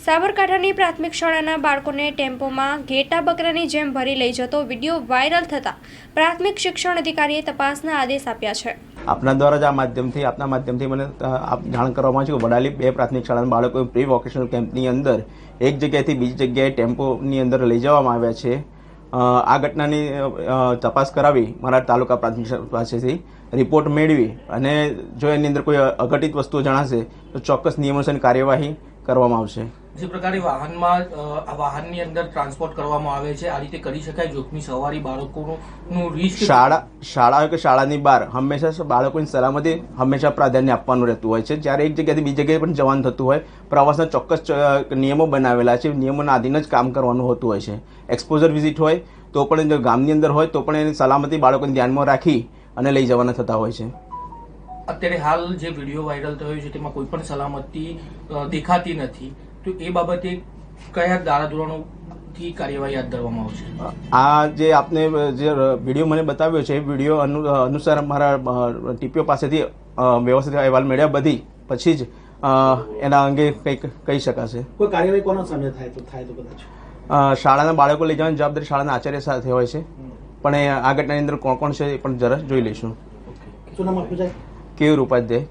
સાબરકાંઠાની પ્રાથમિક શાળાના બાળકોને ટેમ્પોમાં ઘેટા બકરાની જેમ ભરી લઈ જતો વિડીયો વાયરલ થતાં પ્રાથમિક શિક્ષણ અધિકારીએ તપાસના આદેશ આપ્યા છે। આપના દ્વારા જ આપના માધ્યમથી મને જાણ કરવામાં આવ્યું કે વડાલી 2 પ્રાથમિક શાળાના બાળકો પ્રી વોકેશનલ કેમ્પની અંદર એક જગ્યાએથી બીજી જગ્યાએ ટેમ્પોની અંદર લઈ જવામાં આવ્યા છે। આ ઘટનાની તપાસ કરાવી મારા તાલુકા પ્રાથમિક પાસેથી રિપોર્ટ મેળવી અને જો એની અંદર કોઈ અઘટિત વસ્તુઓ જણાશે તો ચોક્કસ નિયમોસરની કાર્યવાહી કરવામાં આવશે। જે પ્રકારે વાહનની અંદર ટ્રાન્સપોર્ટ કરવામાં આવે છે આ રીતે કરી શકાય? જોખમી સવારી બાળકોનું રિસ્ક શાળા હોય કે શાળાની બહાર હંમેશા બાળકોની સલામતી હંમેશા પ્રાધાન્ય આપવાનું રહેતું હોય છે। જ્યારે એક જગ્યાએથી બીજી જગ્યાએ પણ જવાનું થતું હોય પ્રવાસના ચોક્કસ નિયમો બનાવેલા છે, નિયમોના આધીન જ કામ કરવાનું હોતું હોય છે। એક્સપોઝર વિઝિટ હોય તો પણ જો ગામની અંદર હોય તો પણ એની સલામતી બાળકોને ધ્યાનમાં રાખી અને લઈ જવાના થતા હોય છે। અત્યારે હાલ જે વિડીયો વાયરલ થયો છે તેમાં કોઈ પણ સલામતી દેખાતી નથી, તો એ બાબતે કયા ધારાધોરણોથી કાર્યવાહી હાથ ધરવામાં આવશે? આ જે આપને જે વિડીયો મને બતાવ્યો છે એ વિડીયો અનુસાર મારા ટીપીઓ પાસેથી વ્યવસ્થિત અહેવાલ મળ્યા બધી પછી જ એના અંગે કંઈક કહી શકાશે। કોઈ કાર્યવાહી કોના સામે થાય તો કદાચ શાળાના બાળકો લઈ જવાની જવાબદારી શાળાના આચાર્ય સાથે હોય છે, પણ આ ઘટનાની અંદર કોણ કોણ છે એ પણ જરા જોઈ લઈશું। શું નામ આપ્યું સાહેબ? કેયુર ઉપાધ્યાય।